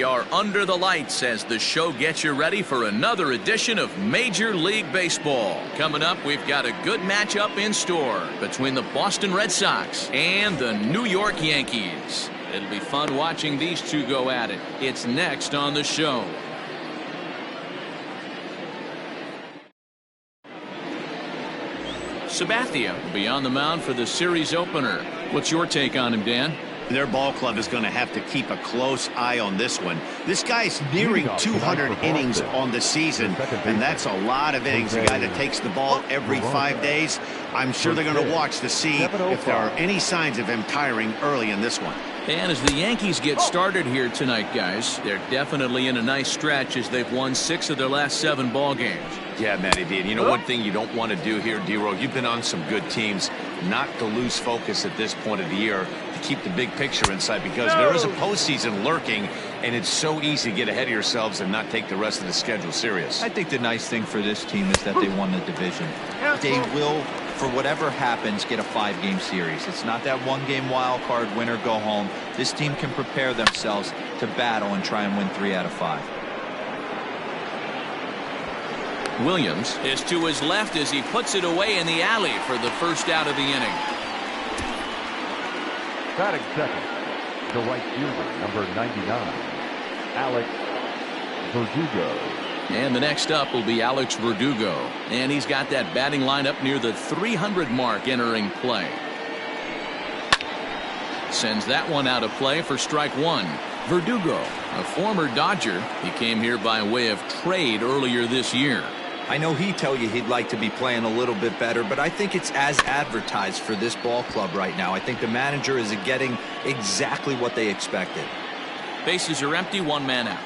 We are under the lights as the show gets you ready for another edition of Major League Baseball. Coming up, we've got a good matchup in store between the Boston Red Sox and the New York Yankees. It'll be fun watching these two go at it. It's next on the show. Sabathia will be on the mound for the series opener. What's your take on him, Dan? Their ball club is going to have to keep a close eye on this one. This guy's nearing 200 innings on the season, and that's a lot of innings. A guy that takes the ball every 5 days. I'm sure they're going to watch to see if there are any signs of him tiring early in this one. And as the Yankees get started here tonight, guys, they're definitely in a nice stretch as they've won 6 of their last 7 ball games. Yeah, Matty D. And you know one thing you don't want to do here, D-Row, you've been on some good teams, not to lose focus at this point of the year, to keep the big picture inside, because there is a postseason lurking, and it's so easy to get ahead of yourselves and not take the rest of the schedule serious. I think the nice thing for this team is that they won the division. They will, for whatever happens, get a 5-game series. It's not that 1-game wild card, win or go home. This team can prepare themselves to battle and try and win 3 out of 5. Williams is to his left as he puts it away in the alley for the first out of the inning. Batting second, the right fielder, number 99, Alex Verdugo. And the next up will be Alex Verdugo. And he's got that batting line up near the 300 mark entering play. Sends that one out of play for strike 1. Verdugo, a former Dodger. He came here by way of trade earlier this year. I know he'd tell you he'd like to be playing a little bit better, but I think it's as advertised for this ball club right now. I think the manager is getting exactly what they expected. Bases are empty, 1 man out.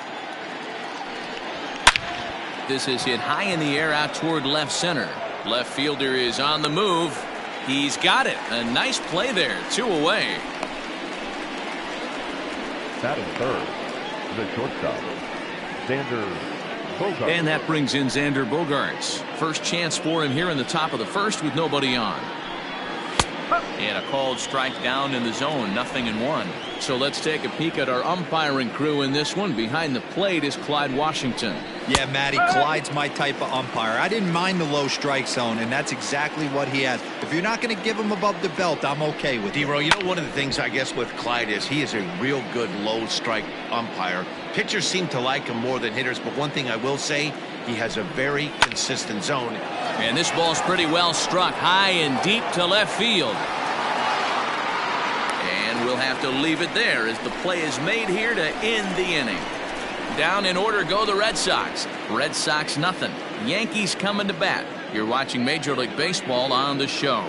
This is hit high in the air out toward left center. Left fielder is on the move. He's got it. A nice play there. 2 away. Batting third, the shortstop, Xander Bogaerts. And that brings in Xander Bogaerts. First chance for him here in the top of the first with nobody on. And a called strike down in the zone, 0-1. So let's take a peek at our umpiring crew in this one. Behind the plate is Clyde Washington. Yeah, Matty, Clyde's my type of umpire. I didn't mind the low strike zone, and that's exactly what he has. If you're not going to give him above the belt, I'm okay with it. D-Row, you know, one of the things I guess with Clyde is he is a real good low strike umpire. Pitchers seem to like him more than hitters, but one thing I will say, he has a very consistent zone. And this ball's pretty well struck high and deep to left field. And we'll have to leave it there as the play is made here to end the inning. Down in order go the Red Sox. Red Sox nothing. Yankees coming to bat. You're watching Major League Baseball on the show.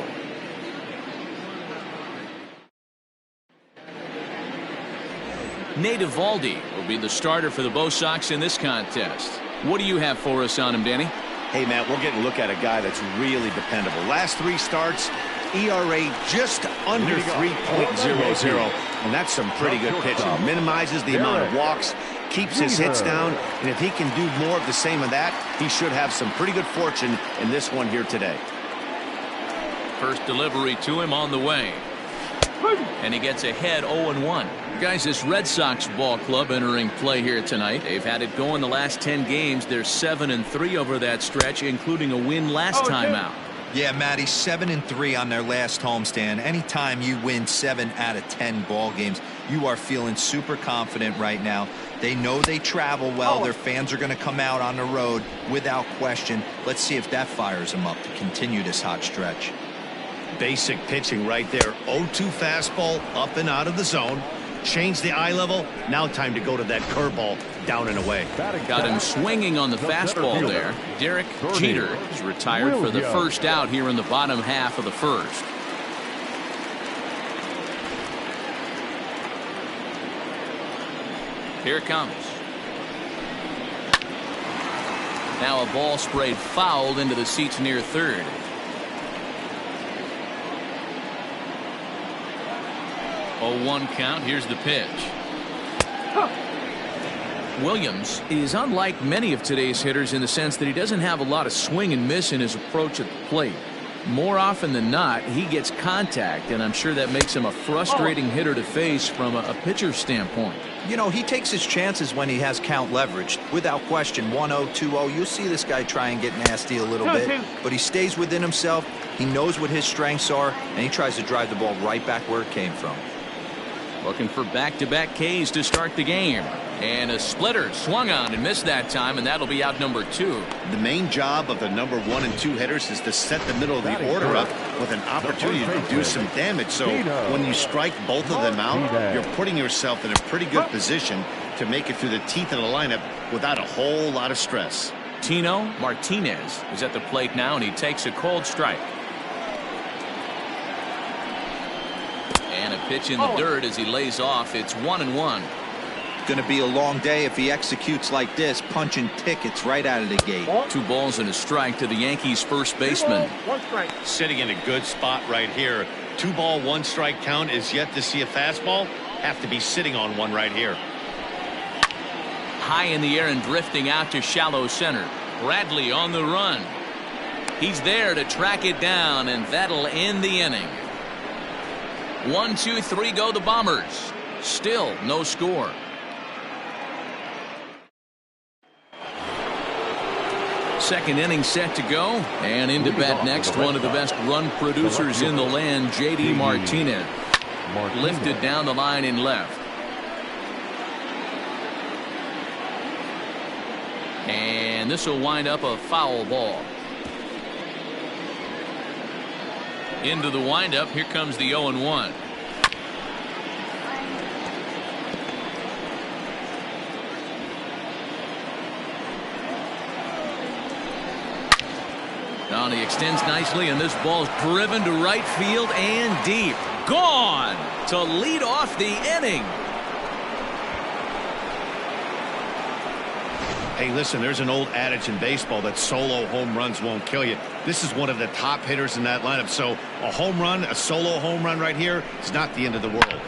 Nate Eovaldi will be the starter for the Bo Sox in this contest. What do you have for us on him, Danny? Hey, Matt, we're getting a look at a guy that's really dependable. Last 3 starts, ERA just under 3.00, and that's some pretty good pitching. Minimizes the amount of walks, keeps his hits down, and if he can do more of the same of that, he should have some pretty good fortune in this one here today. First delivery to him on the way. And he gets ahead 0-1. Guys, this Red Sox ball club entering play here tonight. They've had it going the last 10 games. They're 7-3 over that stretch, including a win last time out. Yeah, Matty, 7-3 on their last homestand. Anytime you win 7 out of 10 ball games, you are feeling super confident right now. They know they travel well. Their fans are going to come out on the road without question. Let's see if that fires them up to continue this hot stretch. Basic pitching right there. 0-2 fastball up and out of the zone. Change the eye level. Now time to go to that curveball down and away. Got him swinging on the fastball there. Derek Jeter is retired for the first out here in the bottom half of the first. Here it comes. Now a ball sprayed fouled into the seats near third. Oh, 1 count. Here's the pitch. Williams is unlike many of today's hitters in the sense that he doesn't have a lot of swing and miss in his approach at the plate. More often than not, he gets contact, and I'm sure that makes him a frustrating hitter to face from a pitcher's standpoint. You know, he takes his chances when he has count leverage. Without question, 1-0, 2-0, you'll see this guy try and get nasty a little bit, but he stays within himself. He knows what his strengths are, and he tries to drive the ball right back where it came from. Looking for back-to-back Ks to start the game. And a splitter swung on and missed that time, and that'll be out number 2. The main job of the number 1 and 2 hitters is to set the middle of the order up with an opportunity to do some damage. So when you strike both of them out, you're putting yourself in a pretty good position to make it through the teeth of the lineup without a whole lot of stress. Tino Martinez is at the plate now, and he takes a cold strike. And a pitch in the dirt as he lays off. It's 1-1. Going to be a long day if he executes like this, punching tickets right out of the gate. 2 balls and a strike to the Yankees first baseman. Sitting in a good spot right here. 2-ball, 1-strike count is yet to see a fastball. Have to be sitting on one right here. High in the air and drifting out to shallow center. Bradley on the run. He's there to track it down, and that'll end the inning. 1, 2, 3 go the Bombers. Still no score. Second inning set to go, and into bat next, one of the best run producers in the land, J.D. Martinez. Lifted down the line in left. And this will wind up a foul ball. Into the windup, here comes the 0-1. Now he extends nicely, and this ball's driven to right field and deep. Gone to lead off the inning. Hey, listen, there's an old adage in baseball that solo home runs won't kill you. This is one of the top hitters in that lineup. So a home run, a solo home run right here is not the end of the world.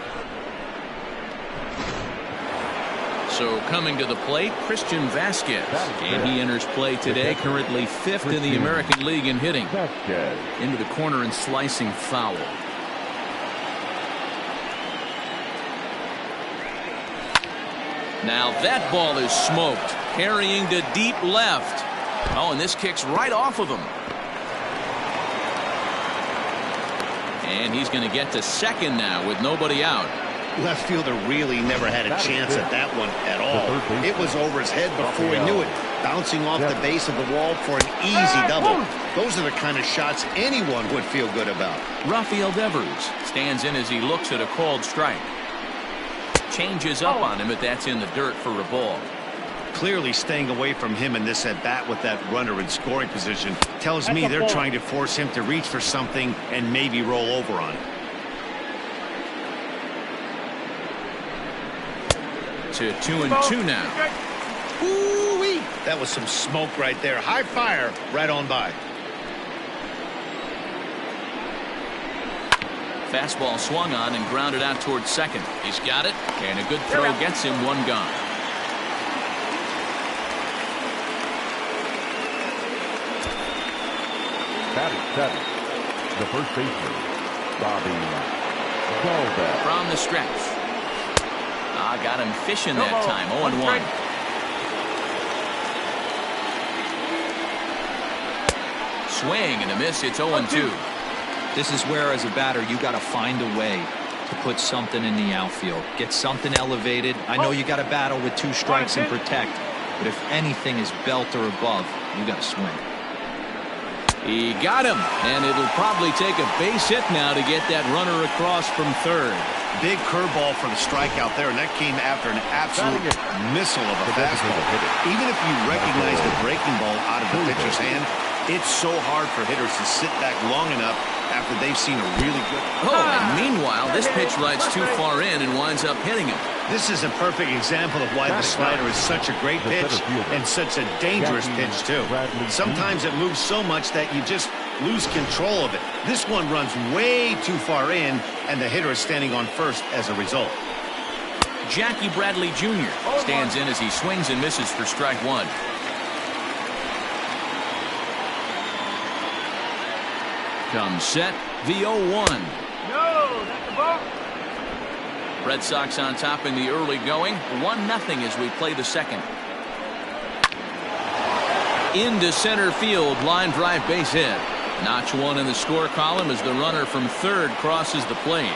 So coming to the plate, Christian Vasquez. And he enters play today, currently 5th in the American League in hitting. Into the corner and slicing foul. Now that ball is smoked. Carrying to deep left. Oh, and this kicks right off of him. And he's going to get to second now with nobody out. Left fielder really never had a chance at that one at all. It was over his head before he knew it, bouncing off the base of the wall for an easy double. Those are the kind of shots anyone would feel good about. Rafael Devers stands in as he looks at a called strike. Changes up on him, but that's in the dirt for a ball. Clearly staying away from him in this at-bat with that runner in scoring position tells me they're trying to force him to reach for something and maybe roll over on it. To 2-2 now. Ooh-wee. That was some smoke right there. High fire right on by. Fastball swung on and grounded out towards second. He's got it, and a good throw gets him one gone. Batting 7, the first baseman, Bobby Galvez. From the stretch. Got him fishing that time. 0-1. Swing and a miss. It's 0-2. This is where, as a batter, you got to find a way to put something in the outfield. Get something elevated. I know you got to battle with 2 strikes and protect, but if anything is belt or above, you got to swing. He got him, and it'll probably take a base hit now to get that runner across from third. Big curveball for the strikeout there, and that came after an absolute missile of a fastball. Even if you recognize the breaking ball out of the pitcher's hand, it's so hard for hitters to sit back long enough after they've seen a really good... Oh, and meanwhile, this pitch rides too far in and winds up hitting him. This is a perfect example of why the slider is such a great pitch and such a dangerous pitch, too. Sometimes it moves so much that you just lose control of it. This one runs way too far in, and the hitter is standing on first as a result. Jackie Bradley Jr. stands in as he swings and misses for strike 1. Comes set, the 0-1. No, that's the ball. Red Sox on top in the early going, 1-0 as we play the second. Into center field, line drive base hit. Notch one in the score column as the runner from third crosses the plate.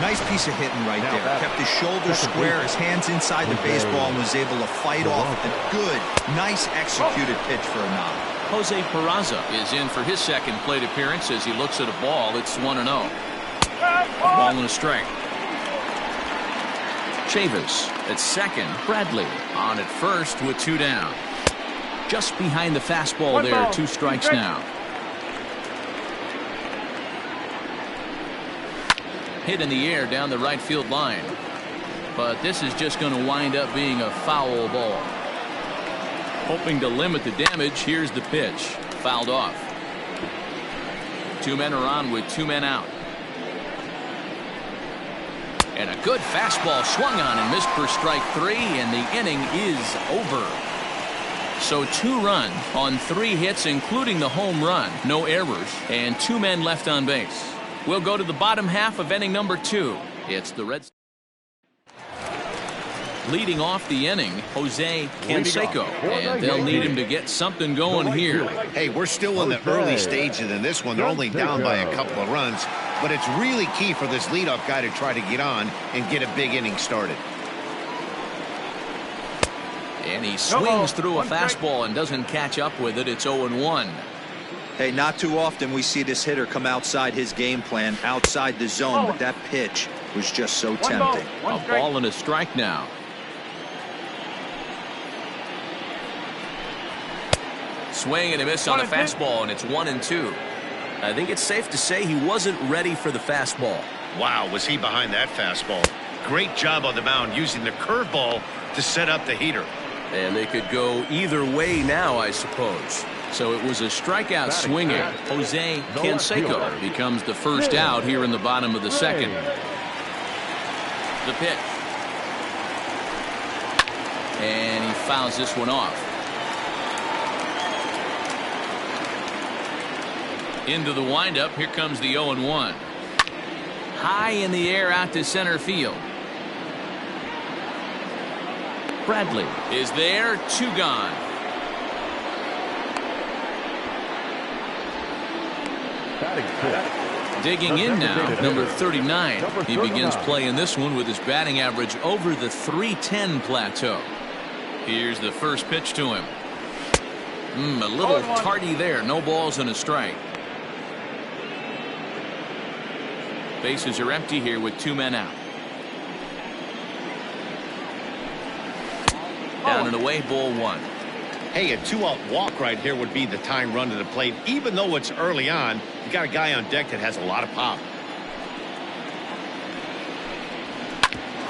Nice piece of hitting right there. Kept his shoulders square, his hands inside the baseball, and was able to fight off a good, nice executed pitch for a knock. Jose Peraza is in for his second plate appearance as he looks at a ball. It's 1-0. A ball and a strike. Chavis at second. Bradley on at first with 2 down. Just behind the fastball there. 2 strikes now. Hit in the air down the right field line. But this is just going to wind up being a foul ball. Hoping to limit the damage, here's the pitch. Fouled off. 2 men are on with 2 men out. And a good fastball swung on and missed for strike 3, and the inning is over. So 2 runs on 3 hits, including the home run. No errors, and 2 men left on base. We'll go to the bottom half of inning number 2. It's the Reds. Leading off the inning, Jose Canseco, and they'll need him to get something going here. Hey, we're still in the early stages in this one. They're only down by a couple of runs, but it's really key for this leadoff guy to try to get on and get a big inning started. And he swings through a fastball and doesn't catch up with it. It's 0-1. Hey, not too often we see this hitter come outside his game plan, outside the zone, but that pitch was just so tempting. A ball and a strike now. Swing and a miss on the fastball, and it's 1-2. I think it's safe to say he wasn't ready for the fastball. Wow, was he behind that fastball. Great job on the mound using the curveball to set up the heater. And they could go either way now, I suppose. So it was a strikeout swinging. Jose Canseco becomes the first out here in the bottom of the second. The pitch. And he fouls this one off. Into the windup. Here comes the 0-1. High in the air out to center field. Bradley is there. 2 gone. Digging in now, number 39. He begins playing this one with his batting average over the .310 plateau. Here's the first pitch to him. A little tardy there. No balls and a strike. Bases are empty here with 2 men out. Down and away, ball 1. Hey, a 2-out walk right here would be the tying run to the plate. Even though it's early on, you got a guy on deck that has a lot of pop.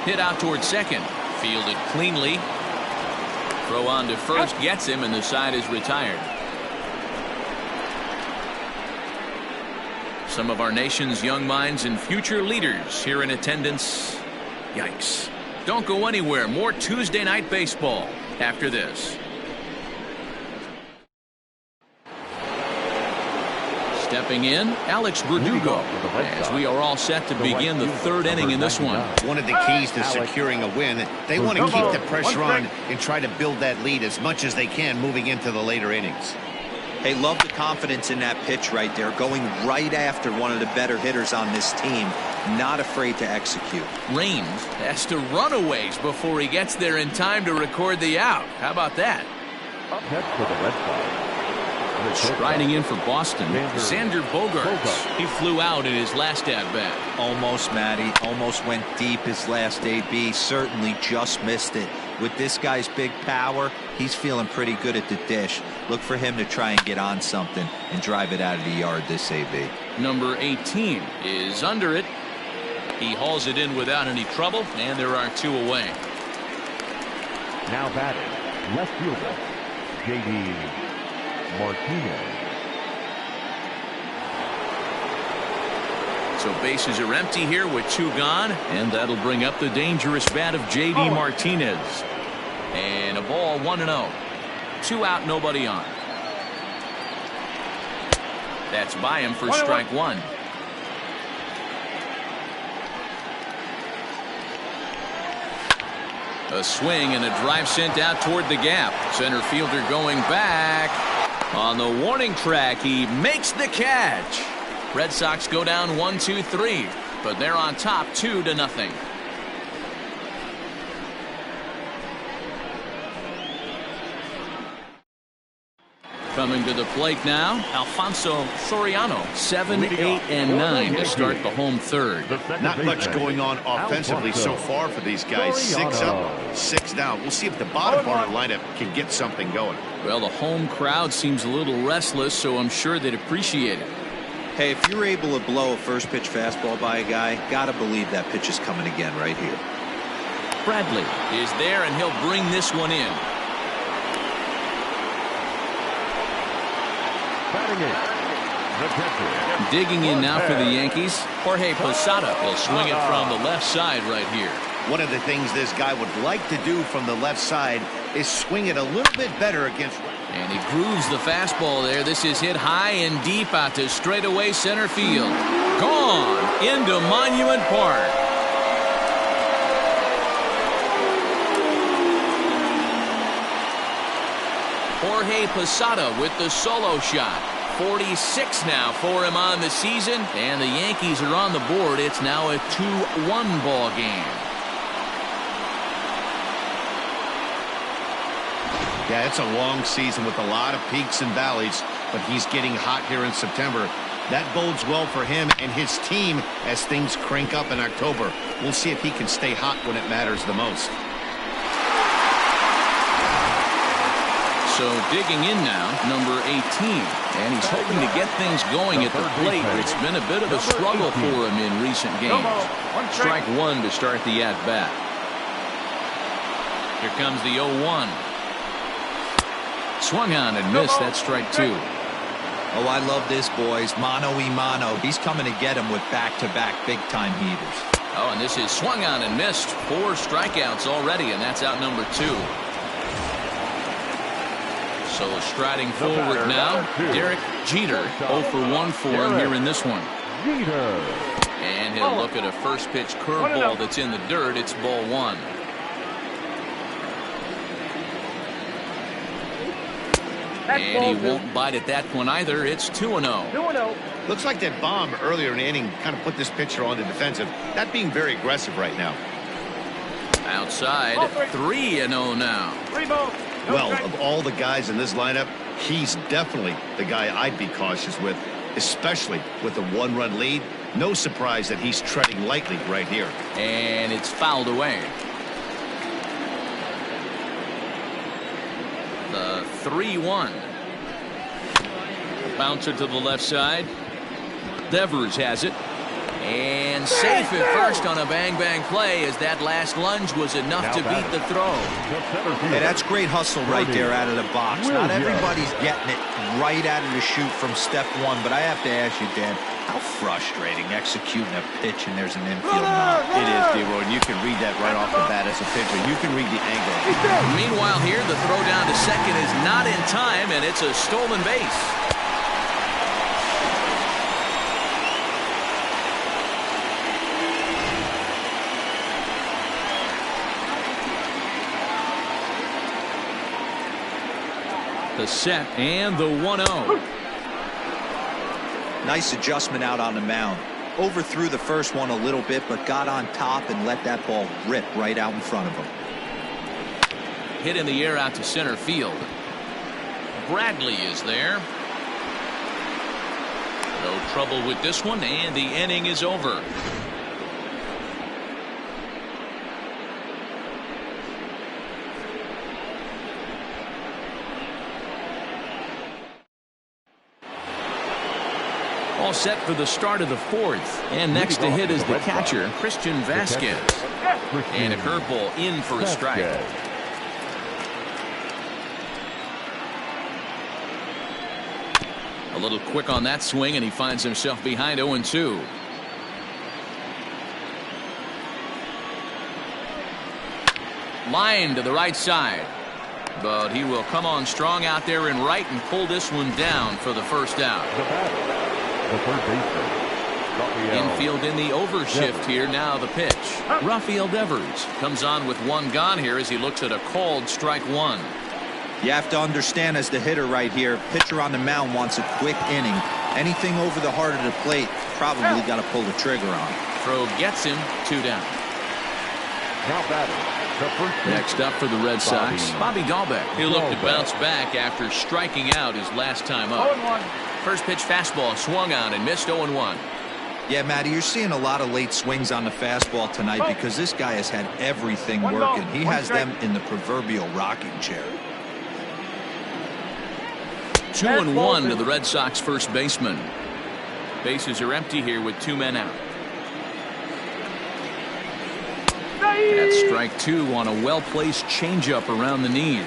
Hit out towards second. Fielded cleanly. Throw on to first, gets him, and the side is retired. Some of our nation's young minds and future leaders here in attendance. Yikes. Don't go anywhere. More Tuesday Night Baseball after this. Stepping in, Alex Verdugo, as we are all set to begin the 3rd inning in this one. One of the keys to securing a win, they want to keep the pressure on and try to build that lead as much as they can moving into the later innings. Hey, love the confidence in that pitch right there, going right after one of the better hitters on this team, not afraid to execute. Raines has to run a ways before he gets there in time to record the out. How about that? Up next for the Red Sox. Striding in for Boston, Xander Bogaerts. He flew out in his last at-bat. Almost, Matty. Almost went deep his last AB. Certainly just missed it. With this guy's big power, he's feeling pretty good at the dish. Look for him to try and get on something and drive it out of the yard this AB. Number 18 is under it. He hauls it in without any trouble, and there are 2 away. Now batting, left fielder, J.D. Martinez. So bases are empty here with 2 gone, and that'll bring up the dangerous bat of J.D. Martinez. And a ball, 1-0. 2 out, nobody on. That's by him for strike one. A swing and a drive sent out toward the gap. Center fielder going back. On the warning track, he makes the catch. Red Sox go down 1-2-3, but they're on top 2-0. Coming to the plate now, Alfonso Soriano, 7, 8, and 9 to start the home third. Not much going on offensively so far for these guys. 6 up, 6 down. We'll see if the bottom part of the lineup can get something going. Well, the home crowd seems a little restless, so I'm sure they'd appreciate it. Hey, if you're able to blow a first pitch fastball by a guy, gotta believe that pitch is coming again right here. Bradley is there, and he'll bring this one in. Digging in now for the Yankees, Jorge Posada will swing it from the left side right here. One of the things this guy would like to do from the left side is swing it a little bit better against. And he grooves the fastball there. This is hit high and deep out to straightaway center field. Gone into Monument Park. Jorge Posada with the solo shot. 46 now for him on the season, and the Yankees are on the board. It's now a 2-1 ball game. Yeah, it's a long season with a lot of peaks and valleys, but he's getting hot here in September. That bodes well for him and his team as things crank up in October. We'll see if he can stay hot when it matters the most. So digging in now, number 18, and he's hoping to get things going at the plate. It's been a bit of a struggle for him in recent games. Strike one to start the at-bat. Here comes the 0-1. Swung on and missed. That's strike two. Oh, I love this, boys. Mano-y-mano. He's coming to get him with back-to-back big-time heaters. Oh, and this is swung on and missed. 4 strikeouts already, and that's out number 2. So striding forward now, Derek Jeter, 0 for 1 for him here in this one. And he'll look at a first pitch curveball that's in the dirt. It's ball 1. And he won't bite at that one either. It's 2-0. Looks like that bomb earlier in the inning kind of put this pitcher on the defensive. Not being very aggressive right now. Outside, 3-0 now. Well, of all the guys in this lineup, he's definitely the guy I'd be cautious with, especially with a 1-run lead. No surprise that he's treading lightly right here. And it's fouled away. The 3-1. Bouncer to the left side. Devers has it. And safe at first on a bang-bang play, as that last lunge was enough to beat the throw. Hey, that's great hustle right there out of the box. Not everybody's getting it right out of the chute from step one, but I have to ask you, Dan, how frustrating executing a pitch and there's an infield knock. It is, D-Roy, and you can read that right off the bat as a pitcher. You can read the angle. Meanwhile here, the throw down to second is not in time, and it's a stolen base. The set and the 1-0. Nice adjustment out on the mound. Overthrew the first one a little bit, but got on top and let that ball rip right out in front of him. Hit in the air out to center field. Bradley is there. No trouble with this one, and the inning is over. All set for the start of the 4th. And next to hit is the catcher, Christian Vasquez. And a curveball in for a strike. A little quick on that swing, and he finds himself behind 0-2. Line to the right side. But he will come on strong out there in right and pull this one down for the first out. the third baseman. Infield in the overshift here. Now the pitch. Rafael Devers comes on with one gone here as he looks at a called strike one. You have to understand, as the hitter right here, pitcher on the mound wants a quick inning. Anything over the heart of the plate, probably got to pull the trigger on. Throw gets him, 2 down. Now batting, the first Next up for the Red Sox, Bobby Dahlbeck. He'll look to bounce back after striking out his last time up. 0-1. First pitch fastball swung on and missed 0-1. Yeah, Matty, you're seeing a lot of late swings on the fastball tonight because this guy has had everything working. He has them in the proverbial rocking chair. 2-1 to the Red Sox first baseman. Bases are empty here with 2 men out. That's strike 2 on a well-placed changeup around the knees.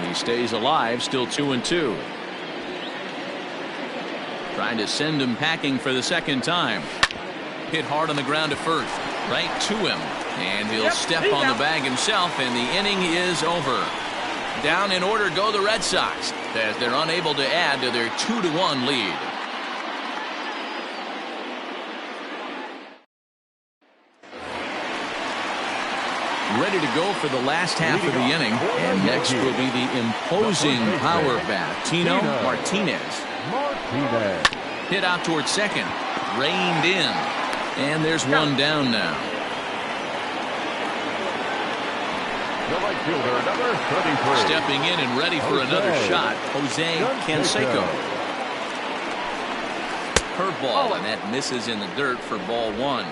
He stays alive, still 2-2. Trying to send him packing for the second time. Hit hard on the ground to first. Right to him. And he'll step on the bag himself, and the inning is over. Down in order go the Red Sox as they're unable to add to their 2-1 lead. Ready to go for the last half of the inning. And next will be the imposing power bat, Tino Martinez. Hit out towards second. Reined in. And there's one down now. Stepping in and ready for another shot, Jose Canseco. Curveball, and that misses in the dirt for ball 1.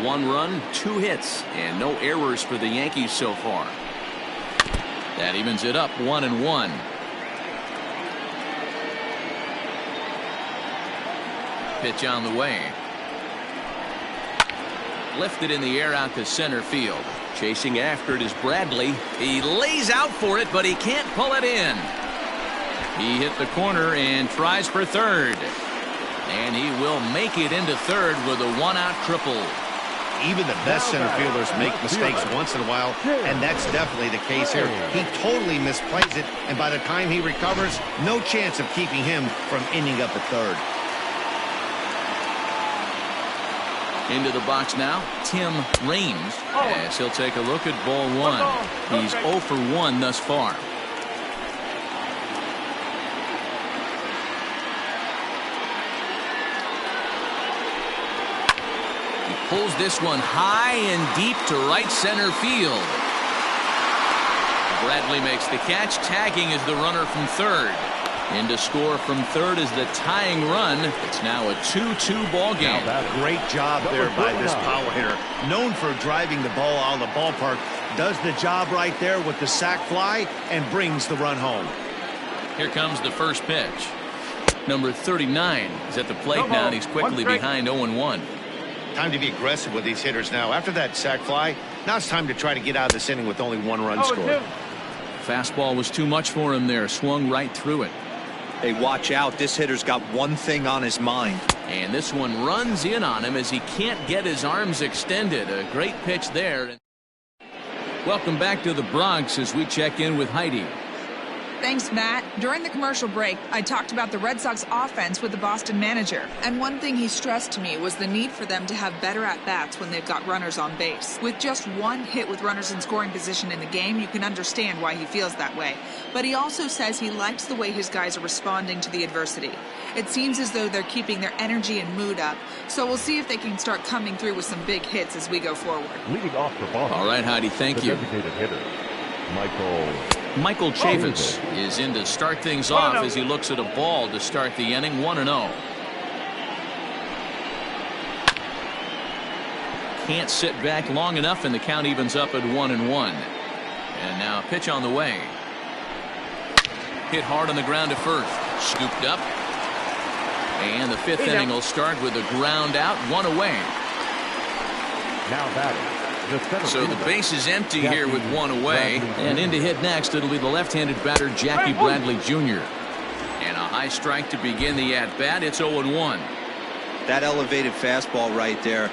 1 run, 2 hits, and no errors for the Yankees so far. That evens it up 1-1. Pitch on the way. Lifted in the air out to center field. Chasing after it is Bradley. He lays out for it, but he can't pull it in. He hit the corner and tries for third. And he will make it into third with a 1-out triple. Even the best center fielders make mistakes once in a while, and that's definitely the case here. He totally misplays it, and by the time he recovers, no chance of keeping him from ending up at third. Into the box now, Tim Raines, as he'll take a look at ball 1. He's 0 for 1 thus far. He pulls this one high and deep to right center field. Bradley makes the catch. Tagging is the runner from third. In to score from third is the tying run. It's now a 2-2 ball game. Great job there by this power hitter. Known for driving the ball out of the ballpark. Does the job right there with the sac fly and brings the run home. Here comes the first pitch. Number 39 is at the plate now, and he's quickly behind 0-1. Time to be aggressive with these hitters now. After that sac fly, now it's time to try to get out of this inning with only 1 run scored. Fastball was too much for him there. Swung right through it. Hey, watch out. This hitter's got one thing on his mind. And this one runs in on him as he can't get his arms extended. A great pitch there. Welcome back to the Bronx as we check in with Heidi. Thanks, Matt. During the commercial break, I talked about the Red Sox offense with the Boston manager. And one thing he stressed to me was the need for them to have better at-bats when they've got runners on base. With just 1 hit with runners in scoring position in the game, you can understand why he feels that way. But he also says he likes the way his guys are responding to the adversity. It seems as though they're keeping their energy and mood up. So we'll see if they can start coming through with some big hits as we go forward. Leading off for Boston. All right, Heidi, thank you. Designated hitter, Michael Chavis is in to start things off as he looks at a ball to start the inning. 1-0. Can't sit back long enough, and the count evens up at 1-1. And now a pitch on the way. Hit hard on the ground to first. Scooped up. And the 5th inning will start with a ground out, 1 away. Now batting. So the base is empty here with 1 away. And in to hit next, it'll be the left-handed batter, Jackie Bradley Jr. And a high strike to begin the at-bat. It's 0-1. That elevated fastball right there.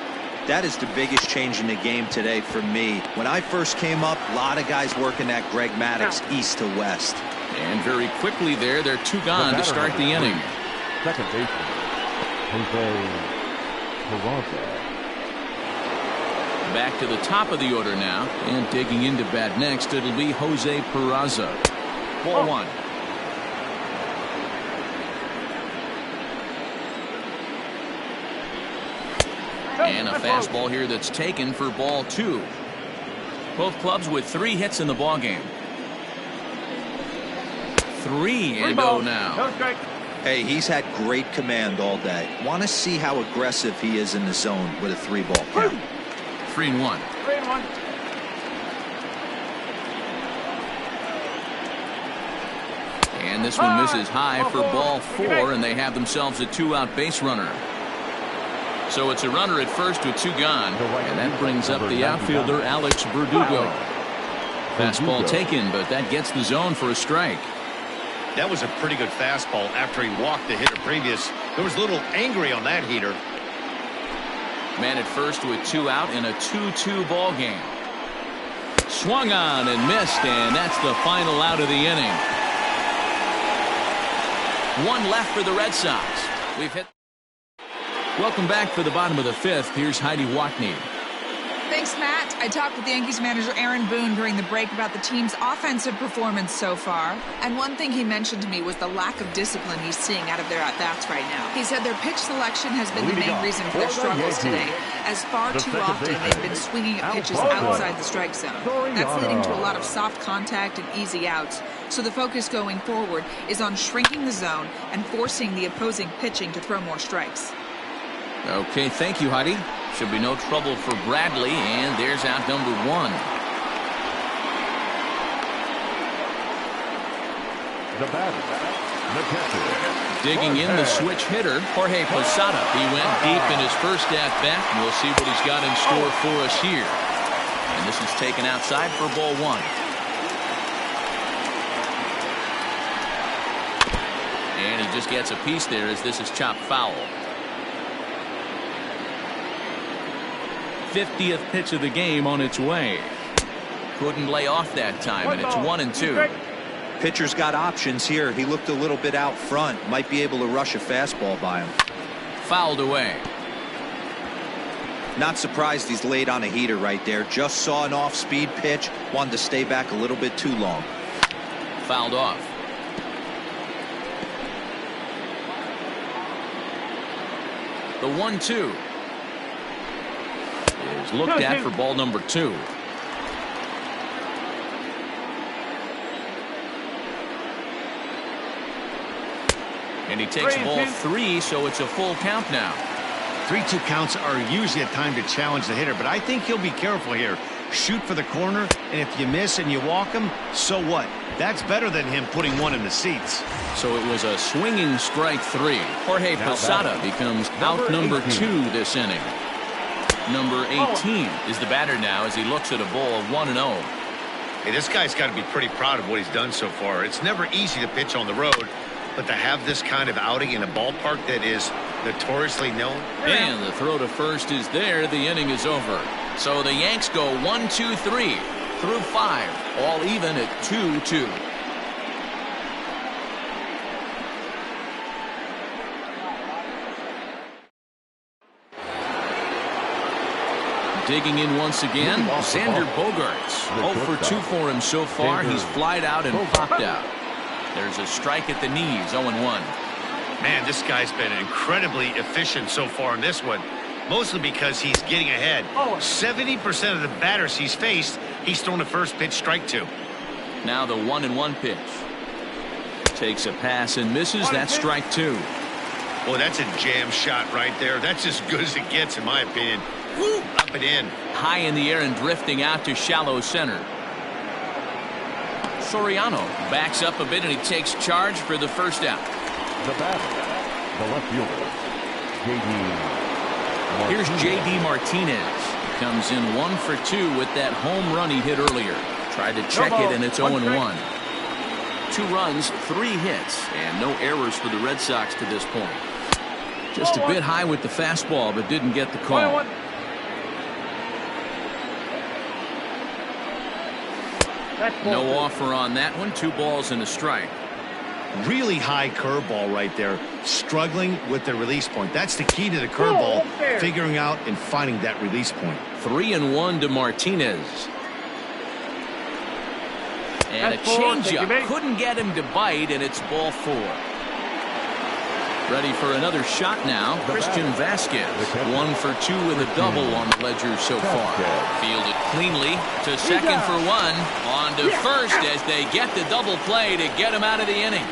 That is the biggest change in the game today for me. When I first came up, a lot of guys working that Greg Maddux east to west. And very quickly there, they're 2 gone to start the inning. Second baseman, Jose Peraza. Back to the top of the order now, and digging into bat next, it'll be Jose Peraza. Ball 1. And a fastball here that's taken for ball 2. Both clubs with 3 hits in the ballgame. 3-0 now. Hey, he's had great command all day. Want to see how aggressive he is in the zone with a 3-ball count. 3-1. 3-1. And this one misses high for ball 4, and they have themselves a 2-out base runner. So it's a runner at first with 2 gone, and that brings up the outfielder Alex Verdugo. Fastball taken, but that gets the zone for a strike. That was a pretty good fastball after he walked the hitter previous. There was a little angry on that heater. Man at first with 2 out in a 2-2 ball game. Swung on and missed, and that's the final out of the inning. 1 left for the Red Sox. We've hit. Welcome back for the bottom of the 5th. Here's Heidi Watney. Thanks, Matt. I talked with Yankees manager Aaron Boone during the break about the team's offensive performance so far. And one thing he mentioned to me was the lack of discipline he's seeing out of their at-bats right now. He said their pitch selection has been the main reason for their struggles today, as far too often they've been swinging at pitches outside the strike zone. That's leading to a lot of soft contact and easy outs. So the focus going forward is on shrinking the zone and forcing the opposing pitching to throw more strikes. Okay, thank you, Heidi. Should be no trouble for Bradley, and there's out number 1. The batter, the catcher. Digging in the switch hitter, Jorge Posada. He went deep in his first at-bat, and we'll see what he's got in store for us here. And this is taken outside for ball 1. And he just gets a piece there as this is chopped foul. 50th pitch of the game on its way. Couldn't lay off that time, and it's 1-2. Pitcher's got options here. He looked a little bit out front. Might be able to rush a fastball by him. Fouled away. Not surprised he's laid on a heater right there. Just saw an off-speed pitch. Wanted to stay back a little bit too long. Fouled off. The 1-2 is looked at for ball number 2. And he takes ball 3, so it's a full count now. 3-2 counts are usually a time to challenge the hitter, but I think he'll be careful here. Shoot for the corner, and if you miss and you walk him, so what? That's better than him putting one in the seats. So it was a swinging strike 3. Jorge Posada becomes out number 2 this inning. Number 18 is the batter now as he looks at a ball 1-0. Hey, this guy's got to be pretty proud of what he's done so far. It's never easy to pitch on the road, but to have this kind of outing in a ballpark that is notoriously known. And the throw to first is there. The inning is over. So the Yanks go 1-2-3 through 5, all even at 2-2. Digging in once again, Xander Bogaerts. 0 for 2 for him so far. He's flied out and popped out. There's a strike at the knees, 0-1. Man, this guy's been incredibly efficient so far in this one, mostly because he's getting ahead. 70% of the batters he's faced, he's thrown the first pitch strike to. Now the 1-1 pitch. Takes a pass and misses. That's strike 2. Boy, that's a jam shot right there. That's as good as it gets, in my opinion. Woo, up and in. High in the air and drifting out to shallow center. Soriano backs up a bit and he takes charge for the first out. The batter, the left fielder, J.D. Here's J.D. Martinez. Comes in 1 for 2 with that home run he hit earlier. Tried to check it and it's 0-1. 2 runs, 3 hits, and no errors for the Red Sox to this point. Just a bit high with the fastball, but didn't get the call. No offer on that one. 2 balls and a strike. Really high curveball right there. Struggling with the release point. That's the key to the curveball. Figuring out and finding that release point. 3-1 to Martinez. And a changeup. Couldn't get him to bite, and it's ball 4. Ready for another shot now. Christian Vasquez. 1 for 2 with a double on the ledger so far. Fielded cleanly to second for 1. On to first as they get the double play to get him out of the inning.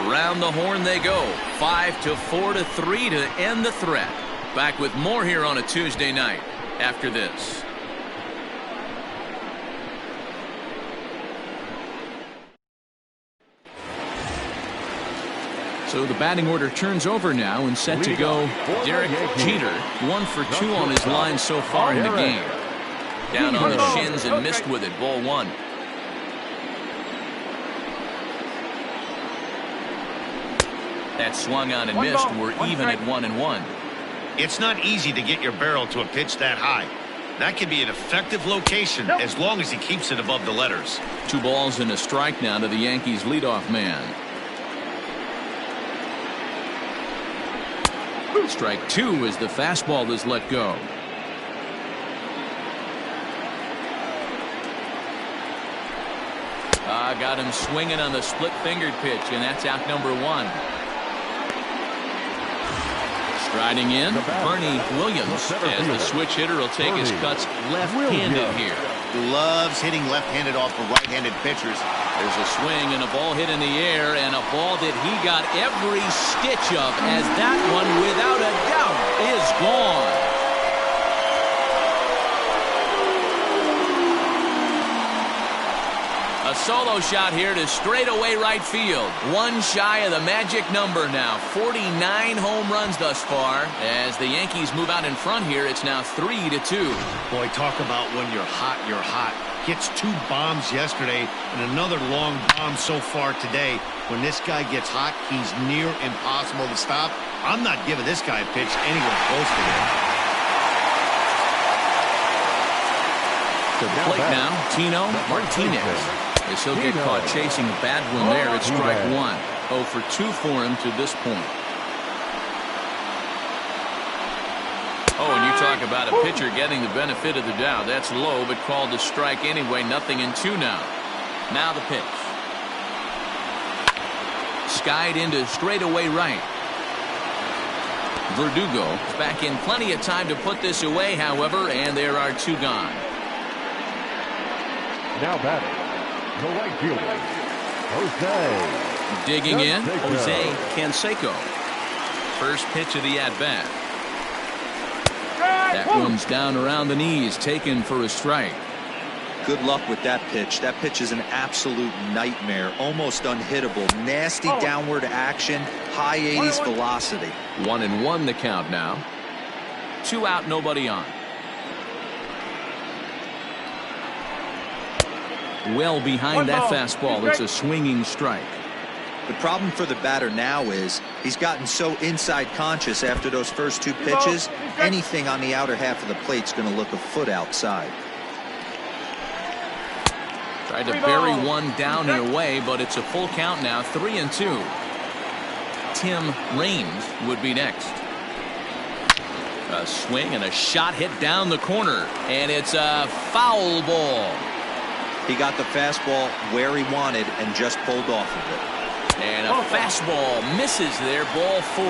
Around the horn they go. 5-4 to 3 to end the threat. Back with more here on a Tuesday night after this. So the batting order turns over now and set to go. Derek Jeter, 1 for 2 on his line so far in the game. Down on the shins and missed with it. Ball 1. That swung on and missed. We're even at 1-1. It's not easy to get your barrel to a pitch that high. That can be an effective location as long as he keeps it above the letters. 2 balls and a strike now to the Yankees leadoff man. Strike 2 as the fastball is let go. Got him swinging on the split-fingered pitch, and that's out number 1. Striding in, Bernie Williams, as the switch hitter will take his cuts left-handed here. Loves hitting left-handed off of right-handed pitchers. There's a swing and a ball hit in the air, and a ball that he got every stitch of, as that one, without a doubt, is gone. A solo shot here to straightaway right field. 1 shy of the magic number now. 49 home runs thus far. As the Yankees move out in front here, it's now 3-2. Boy, talk about when you're hot, you're hot. Hits 2 bombs yesterday and another long bomb so far today. When this guy gets hot, he's near impossible to stop. I'm not giving this guy a pitch anywhere close to him. To the plate now, Tino Martinez. As he'll get caught chasing a bad one there at strike 1. 0 for 2 for him to this point. Oh, and you talk about a pitcher getting the benefit of the doubt. That's low, but called a strike anyway. 0-2 now. Now the pitch. Skied into straightaway right. Verdugo is back in plenty of time to put this away, however, and there are 2 gone. Now batting, the right fielder, Jose. Digging in, Jose Canseco. First pitch of the at-bat. That one's down around the knees, taken for a strike. Good luck with that pitch. That pitch is an absolute nightmare, almost unhittable. Nasty downward action, high 80s velocity. 1-1 the count now. 2 out, nobody on. Well behind that fastball. It's a swinging strike. The problem for the batter now is he's gotten so inside conscious after those first 2 pitches. Anything on the outer half of the plate's going to look a foot outside. Tried to bury one down and away, but it's a full count now. 3-2. Tim Raines would be next. A swing and a shot hit down the corner, and it's a foul ball. He got the fastball where he wanted and just pulled off of it. And a fastball misses there. Ball 4.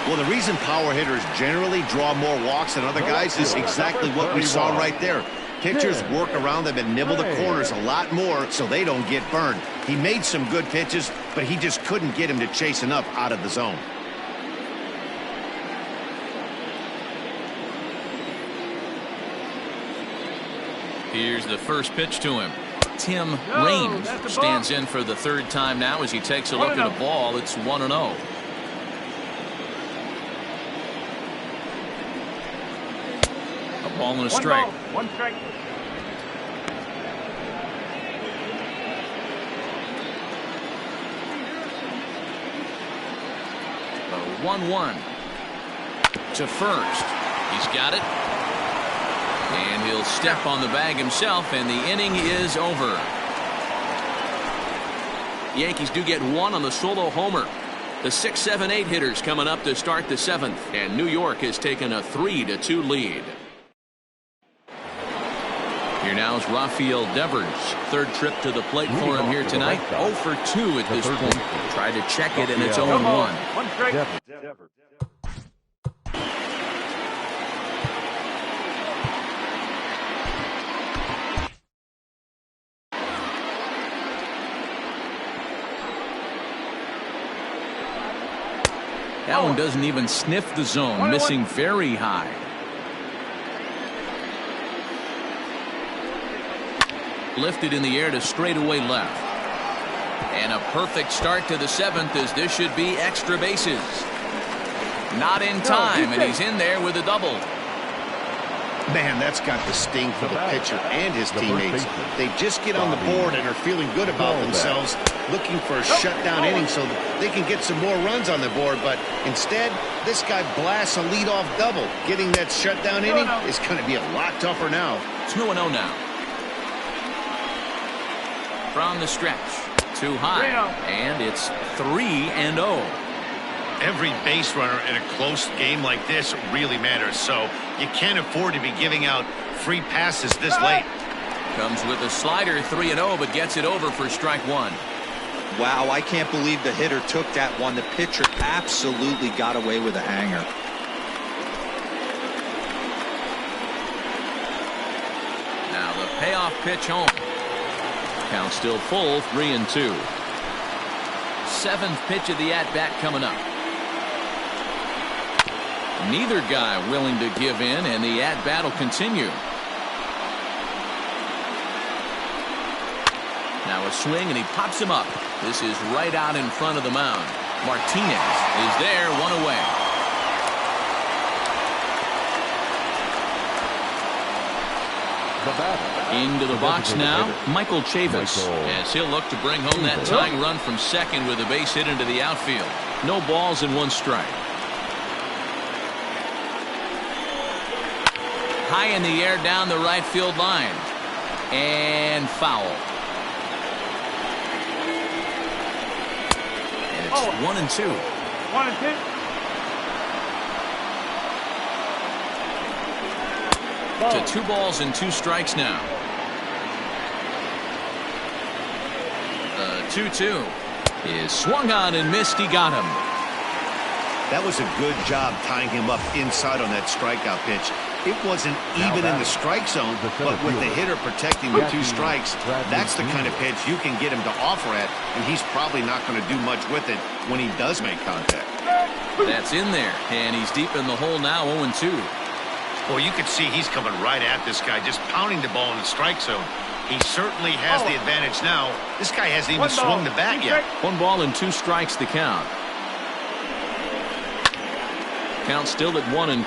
Well, the reason power hitters generally draw more walks than other guys is exactly what we saw right there. Pitchers work around them and nibble the corners a lot more so they don't get burned. He made some good pitches, but he just couldn't get him to chase enough out of the zone. Here's the first pitch to him. Tim Raines stands in for the 3rd time now as he takes a look at a ball. It's 1-0. A ball and a strike. 1 strike. A 1-1 to first. He's got it. 1-1. 1-1 And he'll step on the bag himself, and the inning is over. The Yankees do get one on the solo homer. The 6, 7, 8 hitters coming up to start the 7th, and New York has taken a 3-2 lead. Here now is Rafael Devers. Third trip to the plate for him here tonight. 0 for 2 at this point. Tried to check it, and it's 0-1. One strike. That one doesn't even sniff the zone, missing very high. Lifted in the air to straightaway left. And a perfect start to the 7th, as this should be extra bases. Not in time, and he's in there with a double. Man, that's got the sting for the pitcher and his teammates. They just get on the board and are feeling good about themselves, looking for a shutdown inning so that they can get some more runs on the board. But instead, this guy blasts a leadoff double. Getting that shutdown inning is going to be a lot tougher now. It's 2-0 now. From the stretch, too high, and it's 3-0. Every base runner in a close game like this really matters, so you can't afford to be giving out free passes this late. Comes with a slider, 3-0, but gets it over for strike one. Wow, I can't believe the hitter took that one. The pitcher absolutely got away with a hanger. Now the payoff pitch home. Count still full, 3-2. 7th pitch of the at-bat coming up. Neither guy willing to give in, and the at-bat will continue. Now a swing, and he pops him up. This is right out in front of the mound. Martinez is there, one away. Into the box now, Michael Chavis, as he'll look to bring home that tying run from second with a base hit into the outfield. No balls and 1 strike. High in the air down the right field line. And foul. And it's 1-2. 1-2. To 2 balls and 2 strikes now. The 2-2 is swung on and missed. He got him. That was a good job tying him up inside on that strikeout pitch. It wasn't even in the strike zone, but with the hitter protecting the 2 strikes, that's the kind of pitch you can get him to offer at, and he's probably not going to do much with it when he does make contact. That's in there, and he's deep in the hole now, 0-2. Well, you can see he's coming right at this guy, just pounding the ball in the strike zone. He certainly has the advantage now. This guy hasn't even swung the bat yet. 1 ball and 2 strikes the count. Count still at 1-2.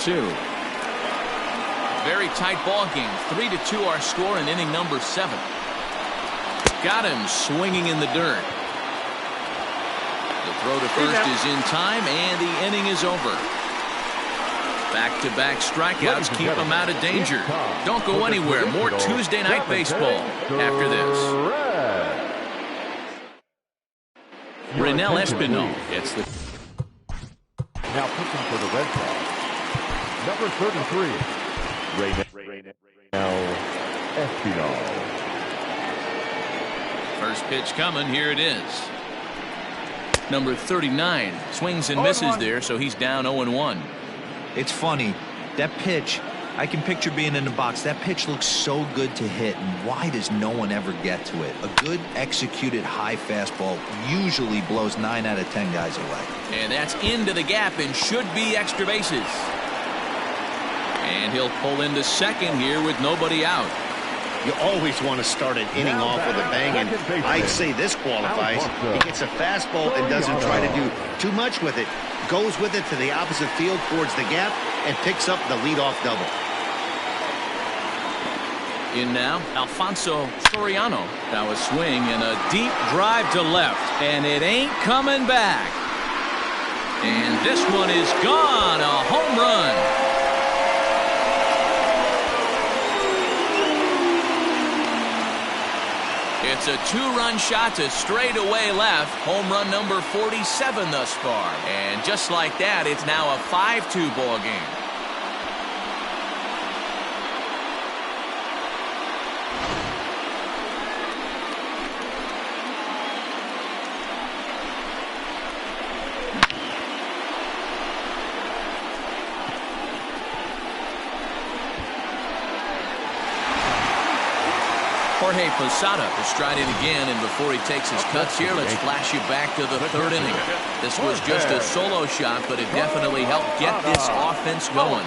Very tight ball game. 3-2 our score in inning number 7. Got him swinging in the dirt. The throw to first is in time, and the inning is over. Back-to-back strikeouts keep him out of danger. Don't go anywhere. More Tuesday Night Baseball after this. Renell Espinal gets the... Now pitching for the Red Sox, number 33, Renell Espinal. First pitch coming. Here it is. Number 39 swings and misses there, so he's down 0-1. It's funny, that pitch, I can picture being in the box. That pitch looks so good to hit, and why does no one ever get to it? A good executed high fastball usually blows 9 out of 10 guys away. And that's into the gap and should be extra bases. And he'll pull into second here with nobody out. You always want to start an inning off with a bang, and I'd say this qualifies. He gets a fastball and doesn't try to do too much with it. Goes with it to the opposite field towards the gap and picks up the leadoff double. In now, Alfonso Soriano. Now a swing and a deep drive to left, and it ain't coming back. And this one is gone, a home run. It's a 2-run shot to straightaway left. Home run number 47 thus far. And just like that, it's now a 5-2 ball game. Jorge Posada is striding again, and before he takes his cuts here, let's flash you back to the 3rd inning. This was just a solo shot, but it definitely helped get this offense going.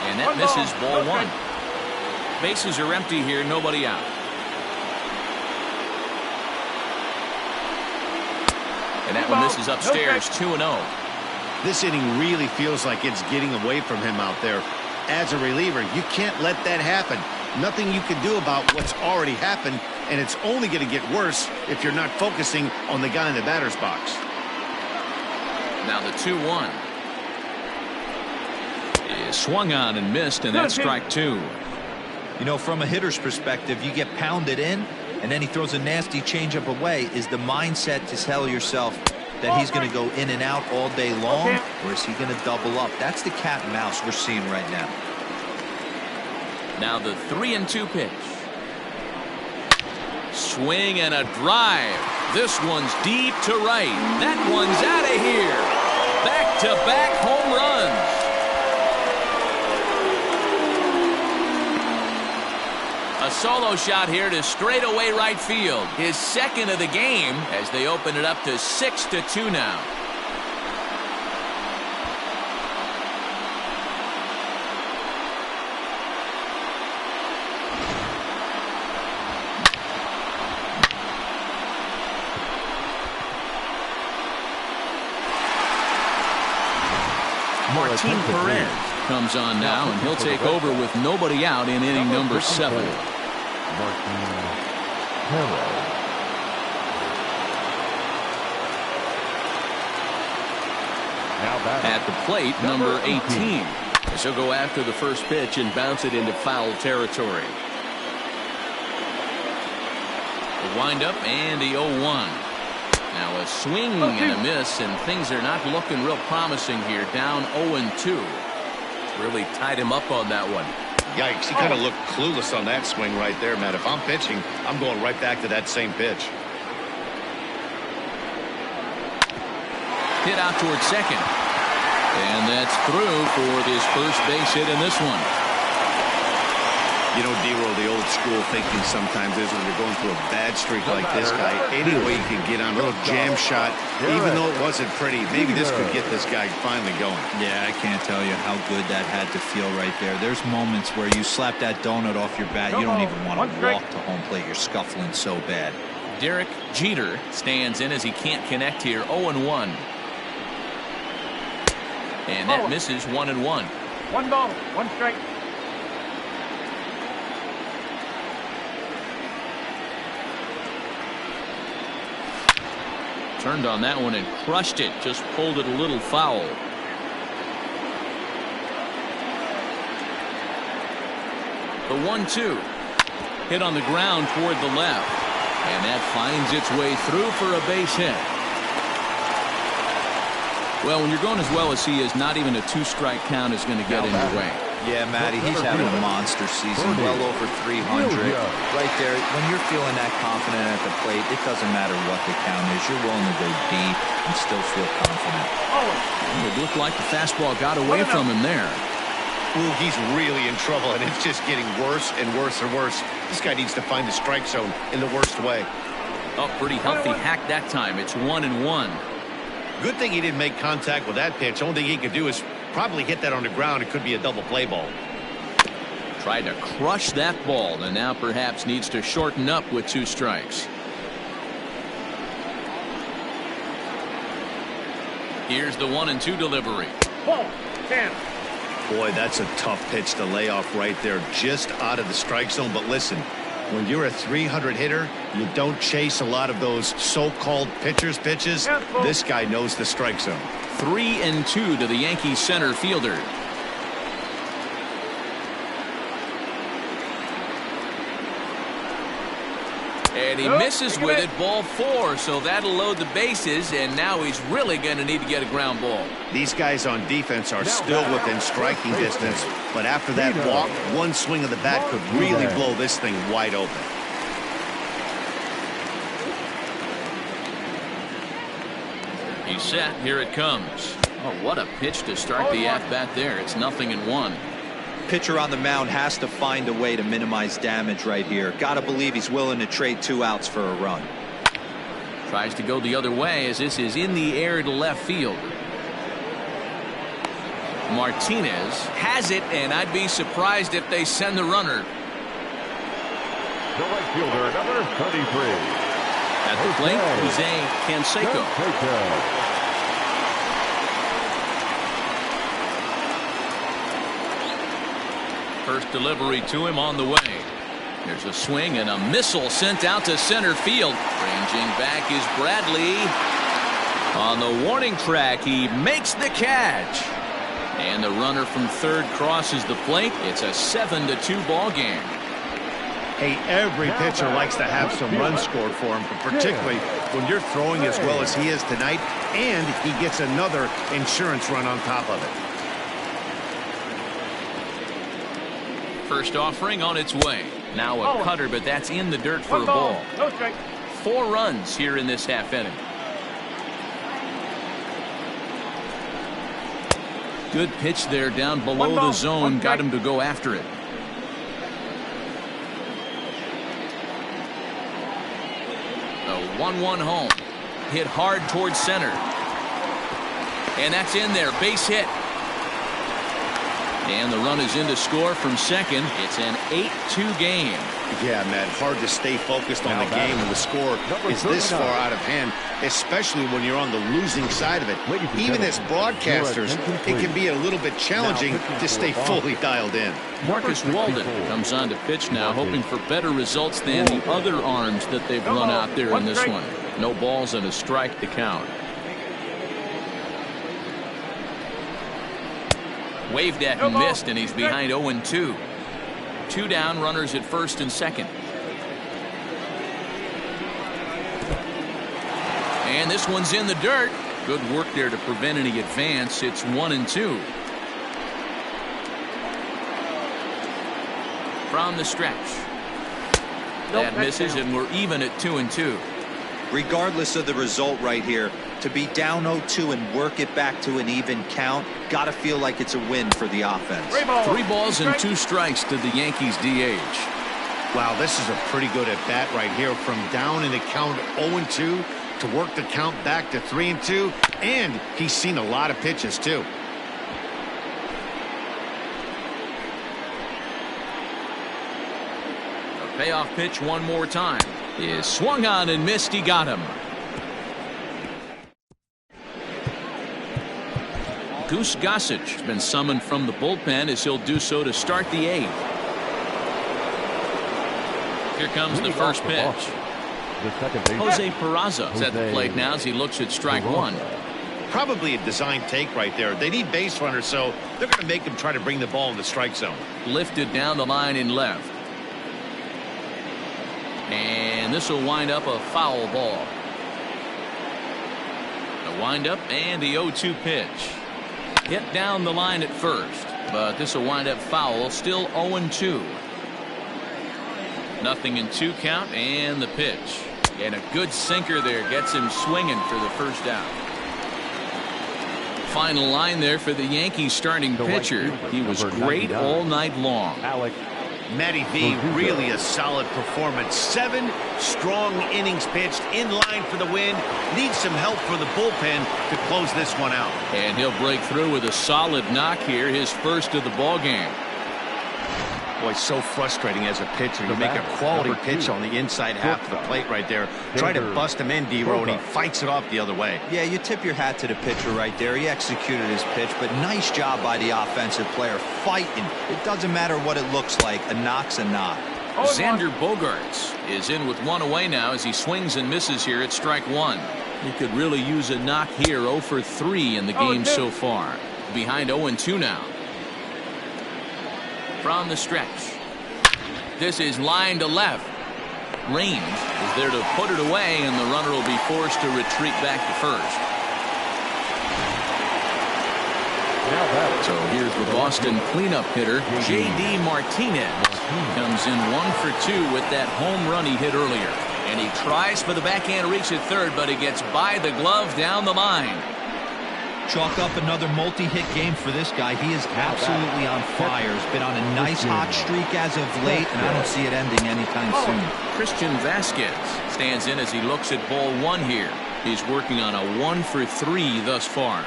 And that misses ball 1. Bases are empty here, nobody out. And that one misses upstairs, 2-0. This inning really feels like it's getting away from him out there. As a reliever, you can't let that happen. Nothing you can do about what's already happened, and it's only going to get worse if you're not focusing on the guy in the batter's box. Now the 2-1. Is swung on and missed, and that's strike 2. You know, from a hitter's perspective, you get pounded in, and then he throws a nasty changeup away. Is the mindset to tell yourself that he's going to go in and out all day long, or is he going to double up? That's the cat and mouse we're seeing right now. Now the 3-2 pitch. Swing and a drive. This one's deep to right. That one's out of here. Back-to-back home runs. A solo shot here to straightaway right field. His 2nd of the game as they open it up to 6-2 now. Martin Perez comes on now, and he'll take over with nobody out in inning number 7. At the plate, number 18. As he'll go after the first pitch and bounce it into foul territory. The windup and the 0-1. Now a swing and a miss, and things are not looking real promising here. Down 0-2. Really tied him up on that one. Yikes, he kind of looked clueless on that swing right there, Matt. If I'm pitching, I'm going right back to that same pitch. Hit out towards second. And that's through for this first base hit in this one. You know, D-Roll, the old school thinking sometimes is when you're going through a bad streak like this guy, any way you can get on a little jam shot, even though it wasn't pretty, maybe this could get this guy finally going. Yeah, I can't tell you how good that had to feel right there. There's moments where you slap that donut off your bat, you don't even want to walk to home plate. You're scuffling so bad. Derek Jeter stands in as he can't connect here. 0-1. And that misses 1-1. 1 ball, 1 strike. Turned on that one and crushed it. Just pulled it a little foul. The 1-2. Hit on the ground toward the left. And that finds its way through for a base hit. Well, when you're going as well as he is, not even a 2-strike count is going to get in your way. Yeah, Matty, he's having a monster season, well over 300. Right there, when you're feeling that confident at the plate, it doesn't matter what the count is. You're willing to go deep and still feel confident. It looked like the fastball got away from him there. Ooh, he's really in trouble, and it's just getting worse and worse and worse. This guy needs to find the strike zone in the worst way. Oh, pretty healthy hack that time. It's 1-1. Good thing he didn't make contact with that pitch. Only thing he could do is probably hit that on the ground. It could be a double play ball. Tried to crush that ball, and now perhaps needs to shorten up with 2 strikes. Here's the 1-2 delivery. Ball, 10. Boy, that's a tough pitch to lay off right there, just out of the strike zone. But listen, when you're a 300 hitter, you don't chase a lot of those so-called pitchers' pitches. This guy knows the strike zone. 3-2 to the Yankees center fielder. And he misses with it, ball 4, so that'll load the bases, and now he's really going to need to get a ground ball. These guys on defense are still within striking distance, but after that walk, one swing of the bat could really blow this thing wide open. He's set. Here it comes. Oh, what a pitch to start the at-bat there. It's 0-1. Pitcher on the mound has to find a way to minimize damage right here. Got to believe he's willing to trade 2 outs for a run. Tries to go the other way as this is in the air to left field. Martinez has it, and I'd be surprised if they send the runner. The right fielder, number 33. At the plate, Jose Canseco. First delivery to him on the way. There's a swing and a missile sent out to center field. Ranging back is Bradley. On the warning track, he makes the catch. And the runner from third crosses the plate. It's a 7-2 ball game. Hey, every pitcher likes to have some runs scored for him, but particularly when you're throwing as well as he is tonight, and he gets another insurance run on top of it. First offering on its way. Now a cutter, but that's in the dirt for a ball. No strike. 4 runs here in this half inning. Good pitch there down below the zone. Got him to go after it. A 1-1 home. Hit hard towards center. And that's in there. Base hit. And the run is in to score from second. It's an 8-2 game. Yeah, Matt, hard to stay focused on the game when the score is this far out of hand, especially when you're on the losing side of it. Even as broadcasters, it can be a little bit challenging to stay fully dialed in. Marcus Walden comes on to pitch now, hoping for better results than the other arms that they've run out there in this one. No balls and a strike to count. Waved at and missed, and he's behind 0-2. 2 down, runners at first and second. And this one's in the dirt. Good work there to prevent any advance. It's 1-2. From the stretch. That misses, and we're even at 2-2. Regardless of the result right here, to be down 0-2 and work it back to an even count, got to feel like it's a win for the offense. 3 balls and 2 strikes to the Yankees DH. Wow, this is a pretty good at bat right here. From down in the count 0-2 to work the count back to 3-2, and he's seen a lot of pitches too. A payoff pitch one more time. Is swung on and missed. He got him. Goose Gossage has been summoned from the bullpen as he'll do so to start the 8th. Here comes the first pitch. Jose Peraza is at the plate now as he looks at strike 1. Probably a design take right there. They need base runners, so they're going to make him try to bring the ball in the strike zone. Lifted down the line in left. And this will wind up a foul ball. The windup and the 0-2 pitch. Hit down the line at first, but this will wind up foul. Still 0-2. 0-2 count, and the pitch. And a good sinker there gets him swinging for the first out. Final line there for the Yankees starting pitcher. He was great all night long. Matty V, really a solid performance. 7 strong innings pitched, in line for the win. Needs some help for the bullpen to close this one out. And he'll break through with a solid knock here, his first of the ball game. Boy, it's so frustrating as a pitcher. You make a quality pitch on the inside half of the plate right there. Try to bust him in, D-Row, and he fights it off the other way. Yeah, you tip your hat to the pitcher right there. He executed his pitch, but nice job by the offensive player fighting. It doesn't matter what it looks like. A knock's a knock. Xander Bogaerts is in with 1 away now as he swings and misses here at strike 1. He could really use a knock here. 0 for 3 in the game so far. Behind 0-2 now. From the stretch. This is line to left. Range is is there to put it away, and the runner will be forced to retreat back to first. So here's the Boston cleanup hitter, J.D. Martinez. Comes in 1 for 2 with that home run he hit earlier. And he tries for the backhand reach at third, but he gets by the glove down the line. Chalk up another multi-hit game for this guy. He is absolutely on fire. He's been on a nice hot streak as of late, and I don't see it ending anytime soon. Christian Vasquez stands in as he looks at ball 1 here. He's working on a 1 for 3 thus far.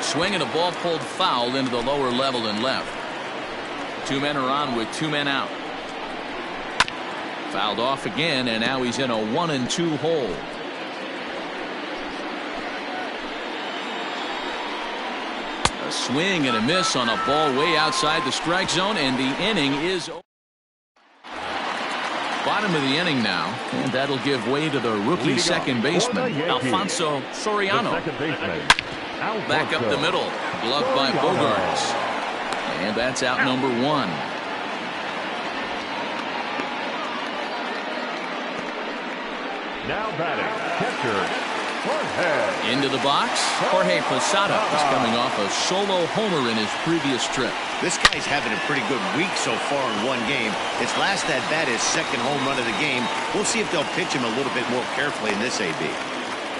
Swing and a ball pulled foul into the lower level and left. 2 men are on with 2 men out. Fouled off again, and now he's in a 1-2 hole. A swing and a miss on a ball way outside the strike zone, and the inning is over. Bottom of the inning now, and that'll give way to the rookie second baseman, Alfonso Soriano. Back up the middle, gloved by Bogarts. And that's out number 1. Now batting, catcher, Jorge. Into the box, Jorge Posada is coming off a solo homer in his previous trip. This guy's having a pretty good week so far in one game. His last at bat, his second home run of the game. We'll see if they'll pitch him a little bit more carefully in this AB.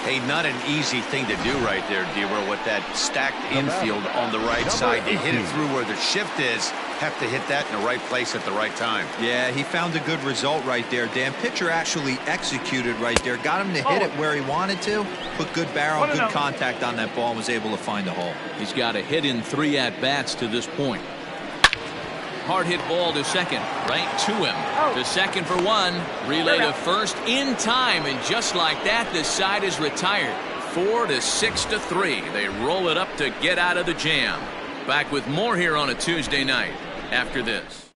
Hey, not an easy thing to do right there, D-Row, with that stacked infield on the right side. To hit it through where the shift is, have to hit that in the right place at the right time. Yeah, he found a good result right there, Dan. Pitcher actually executed right there. Got him to hit it where he wanted to. Put good barrel, good contact on that ball, and was able to find a hole. He's got a hit in 3 at-bats to this point. Hard hit ball to second, right to him. To second for 1. Relay to first in time, and just like that, the side is retired. 4 to 6 to 3. They roll it up to get out of the jam. Back with more here on a Tuesday night after this.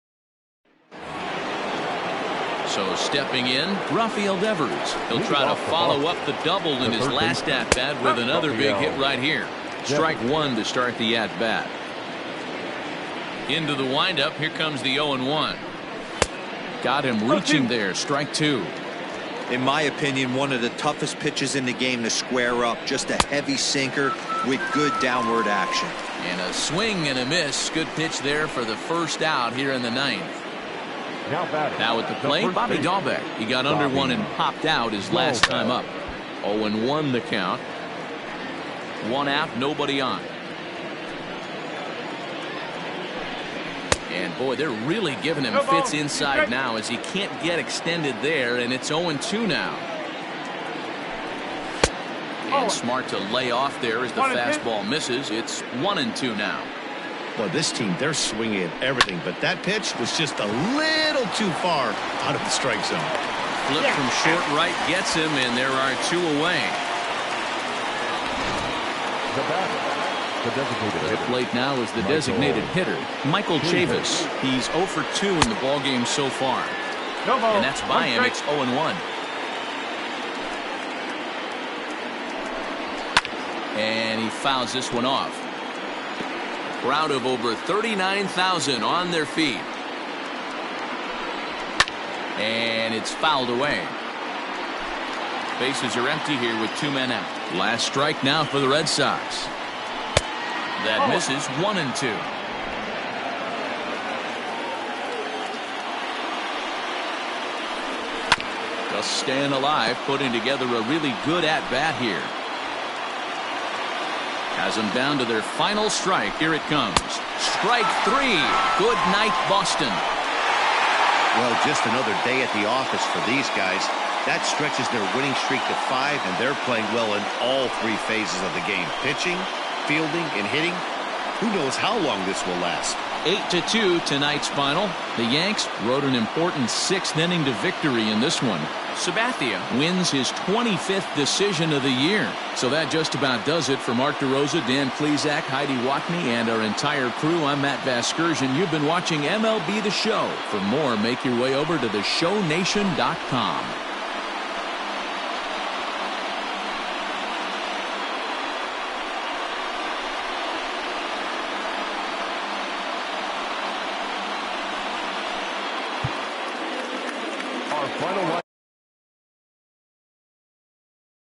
So stepping in, Rafael Devers. He'll try to follow up the double in his last at-bat with another big hit right here. Strike 1 to start the at-bat. Into the windup, here comes the 0-1. Got him reaching there, strike 2. In my opinion, one of the toughest pitches in the game to square up. Just a heavy sinker with good downward action. And a swing and a miss. Good pitch there for the first out here in the 9th. Now at the plate, Bobby Dahlbeck. He got under 1 and popped out his last time up. 0-1 the count. 1 out, nobody on. And boy, they're really giving him fits inside now as he can't get extended there, and it's 0-2 now. And smart to lay off there as the fastball misses. It's 1-2 now. Well, this team, they're swinging at everything, but that pitch was just a little too far out of the strike zone. Flip from short right gets him, and there are 2 away. The plate now is the designated hitter, Michael Chavis. He's 0 for 2 in the ballgame so far. And that's by him. It's 0-1. And he fouls this one off. Crowd of over 39,000 on their feet. And it's fouled away. Bases are empty here with 2 men out. Last strike now for the Red Sox. That misses. 1-2. Just staying alive, putting together a really good at-bat here. Has them down to their final strike. Here it comes. Strike 3. Good night, Boston. Well, just another day at the office for these guys. That stretches their winning streak to 5, and they're playing well in all 3 phases of the game. Pitching, fielding, and hitting. Who knows how long this will last. 8-2 tonight's final. The Yanks rode an important 6th inning to victory in this one. Sabathia wins his 25th decision of the year. So that just about does it for Mark DeRosa, Dan Klezak, Heidi Watney, and our entire crew. I'm Matt Vasgersian. You've been watching MLB The Show. For more, make your way over to theshownation.com.